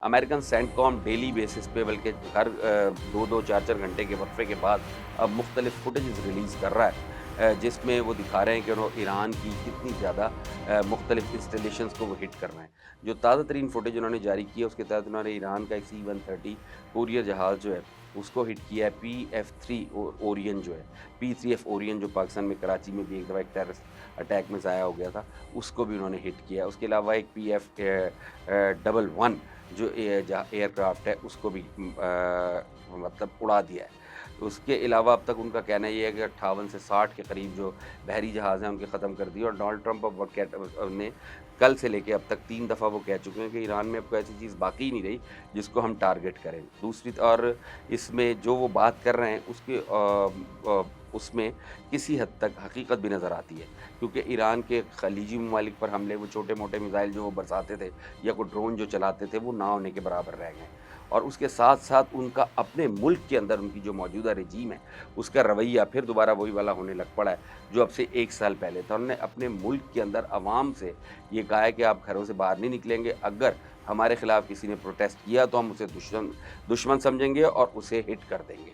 American CENTCOM daily basis पे बल्कि हर 2-2 4-4 घंटे के वक़्फ़े के बाद अब मुख्तलिफ़ फुटेजेस रिलीज़ कर रहा है, जिसमें वो दिखा रहे हैं कि वो ईरान की कितनी ज़्यादा मुख्तलिफ़ इंस्टॉलेशंस को वो हिट कर रहे हैं। जो ताज़ा तरीन फुटेज उन्होंने जारी की है उसके तहत उन्होंने ईरान का एक C-130 कोरियर जहाज़ जो है उसको हिट किया है। PF-3 ओरियन जो है, P-3F ओरियन जो पाकिस्तान में कराची में भी एक दफ़ा एक टेररिस्ट अटैक में ज़ाया हो गया था, उसको भी उन्होंने हिट किया है। उसके अलावा एक PF-11 जो एयरक्राफ्ट है उसको भी मतलब उड़ा दिया है। उसके अलावा अब तक उनका कहना ये है कि 58 से 60 के करीब जो बहरी जहाज़ हैं उनके ख़त्म कर दिए। और डोनाल्ड ट्रंप ने कल से लेके अब तक 3 दफ़ा वो कह चुके हैं कि ईरान में अब कोई ऐसी चीज़ बाकी ही नहीं रही जिसको हम टारगेट करें। दूसरी और इसमें जो वो बात कर रहे हैं उसमें किसी हद तक हकीकत भी नज़र आती है, क्योंकि ईरान के खलीजी ममालिक पर हमले वो छोटे-मोटे मिसाइल जो वो बरसाते थे या कोई ड्रोन जो चलाते थे वो ना होने के बराबर रह गए। और उसके साथ-साथ उनका अपने मुल्क के अंदर उनकी जो मौजूदा रजीम है, उसका रवैया फिर दोबारा वही वाला होने लग पड़ा है, जो अब से 1 साल पहले था। उन्होंने अपने मुल्क के अंदर अवाम से ये कहा है कि आप घरों से बाहर नहीं निकलेंगे, अगर हमारे खिलाफ किसी ने प्रोटेस्ट किया तो हम उसे दुश्मन समझेंगे और उसे हिट कर देंगे।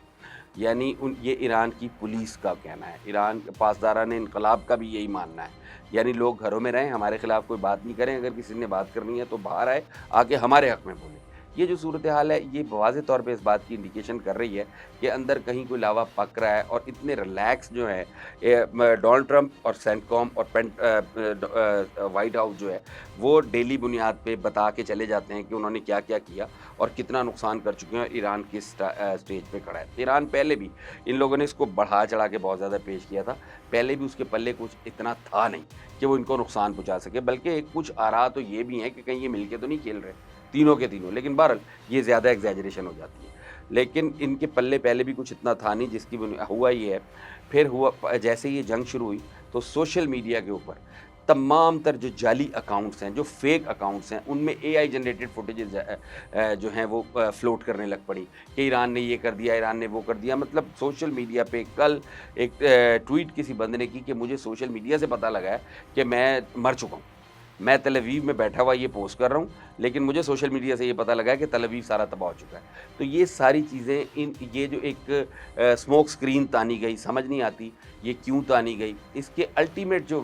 यानी ये ईरान की पुलिस का कहना है। ईरान के पासदारान इन्कलाब का भी यही मानना है। यानी लोग घरों में रहें, हमारे खिलाफ कोई बात नहीं करें, अगर किसी ने बात करनी है तो बाहर आए, आके हमारे हक़ में बोलें। ये जो सूरत हाल है ये वाज़ेह तौर पे इस बात की इंडिकेशन कर रही है कि अंदर कहीं कोई लावा पक रहा है। और इतने रिलैक्स जो है डोनाल्ड ट्रंप और सेंटकॉम और व्हाइट हाउस जो है वो डेली बुनियाद पे बता के चले जाते हैं कि उन्होंने क्या-क्या किया और कितना नुकसान कर चुके हैं और ईरान किस स्टेज पे खड़ा है। ईरान पहले भी इन लोगों ने इसको बढ़ा-चढ़ा के बहुत ज़्यादा पेश किया था। पहले भी उसके पल्ले कुछ इतना था नहीं कि वो इनको नुकसान पहुँचा सके, बल्कि कुछ आरा तो ये भी हैं कि कहीं ये मिलके तो नहीं खेल रहे, तीनों के तीनों। लेकिन बहरहाल ये ज़्यादा एग्ज़ैजरेशन हो जाती है। लेकिन इनके पल्ले पहले भी कुछ इतना था नहीं, जिसकी हुआ ये है, फिर हुआ जैसे ही ये जंग शुरू हुई तो सोशल मीडिया के ऊपर तमाम तर जो जाली अकाउंट्स हैं, जो फेक अकाउंट्स हैं, उनमें एआई जनरेटेड फुटेजेस जो हैं वो फ्लोट करने लग पड़ी कि ईरान ने ये कर दिया, ईरान ने वो कर दिया। मतलब सोशल मीडिया पे कल एक ट्वीट किसी बंदे ने की कि मुझे सोशल मीडिया से पता लगा है कि मैं मर चुका हूँ। मैं तल अवीव में बैठा हुआ ये पोस्ट कर रहा हूँ, लेकिन मुझे सोशल मीडिया से ये पता लगा है कि तल अवीव सारा तबाह हो चुका है। तो ये सारी चीज़ें ये जो एक स्मोक स्क्रीन तानी गई, समझ नहीं आती ये क्यों तानी गई। इसके अल्टीमेट जो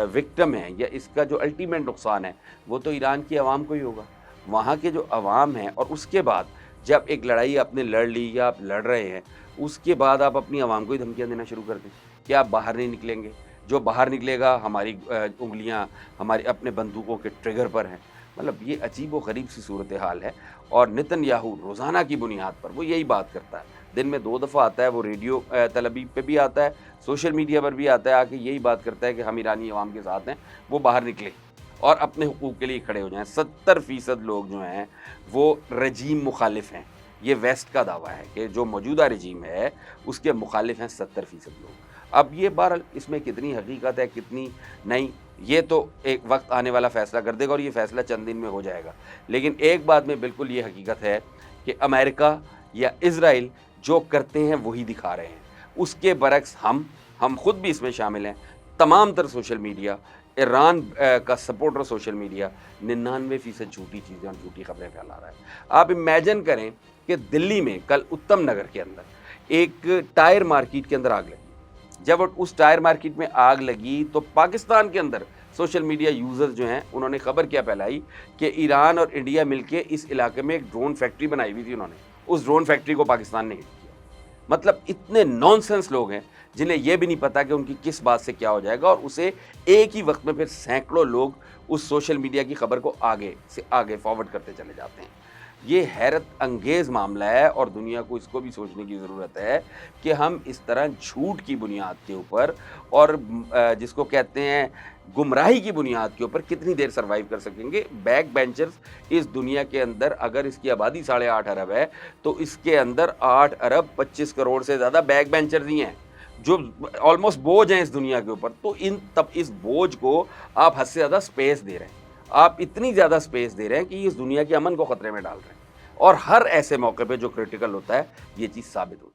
विक्टिम है या इसका जो अल्टीमेट नुकसान है वो तो ईरान की आवाम को ही होगा। वहाँ के जो अवाम हैं और उसके बाद जब एक लड़ाई आपने लड़ ली या आप लड़ रहे हैं, उसके बाद आप अपनी आवाम को ही धमकियाँ देना शुरू कर दें कि आप बाहर नहीं निकलेंगे। जो बाहर निकलेगा हमारी उँगलियाँ हमारी अपने बंदूकों के ट्रिगर पर हैं। मतलब ये अजीब-व-गरीब सी सूरत हाल है। और नेतन्याहू रोज़ाना की बुनियाद पर वो यही बात करता है। दिन में 2 दफ़ा आता है वो रेडियो तल अवीव पे भी आता है, सोशल मीडिया पर भी आता है, आके यही बात करता है कि हम ईरानी अवाम के साथ हैं, वो बाहर निकलें और अपने हुकूक के लिए खड़े हो जाएँ। 70% लोग जो हैं वो रजीम मुखालिफ हैं। ये वेस्ट का दावा है कि जो मौजूदा रजीम है उसके मुखालिफ हैं 70% लोग। अब ये बहरहाल इसमें कितनी हकीकत है कितनी नहीं, ये तो एक वक्त आने वाला फ़ैसला कर देगा और ये फ़ैसला चंद दिन में हो जाएगा। लेकिन एक बात में बिल्कुल ये हकीकत है कि अमेरिका या इज़राइल जो करते हैं वही दिखा रहे हैं। उसके बरक्स हम खुद भी इसमें शामिल हैं। तमाम तर सोशल मीडिया, ईरान का सपोर्टर सोशल मीडिया 99% झूठी चीज़ें और झूठी खबरें फैला रहा है। आप इमेजिन करें कि दिल्ली में कल उत्तम नगर के अंदर एक टायर मार्केट के अंदर आग लगी। जब उस टायर मार्केट में आग लगी तो पाकिस्तान के अंदर सोशल मीडिया यूज़र्स जो हैं उन्होंने खबर क्या फैलाई कि ईरान और इंडिया मिलके इस इलाके में एक ड्रोन फैक्ट्री बनाई हुई थी उन्होंने। उस ड्रोन फैक्ट्री को पाकिस्तान ने हिट किया। मतलब इतने नॉनसेंस लोग हैं जिन्हें ये भी नहीं पता कि उनकी किस बात से क्या हो जाएगा और उसे एक ही वक्त में फिर सैकड़ों लोग उस सोशल मीडिया की खबर को आगे से आगे फॉरवर्ड करते चले जाते हैं। ये हैरत अंगेज़ मामला है और दुनिया को इसको भी सोचने की ज़रूरत है कि हम इस तरह झूठ की बुनियाद के ऊपर और जिसको कहते हैं गुमराही की बुनियाद के ऊपर कितनी देर सर्वाइव कर सकेंगे। बैक बेंचर्स इस दुनिया के अंदर अगर इसकी आबादी 8.5 अरब है तो इसके अंदर 8 अरब 25 करोड़ से ज़्यादा बैक बेंचर्स ही हैं, जो ऑलमोस्ट बोझ हैं इस दुनिया के ऊपर। तो इस बोझ को आप हद से ज़्यादा स्पेस दे रहे हैं। आप इतनी ज़्यादा स्पेस दे रहे हैं कि इस दुनिया के अमन को ख़तरे में डाल रहे हैं। और हर ऐसे मौके पे जो क्रिटिकल होता है, ये चीज़ साबित होती है।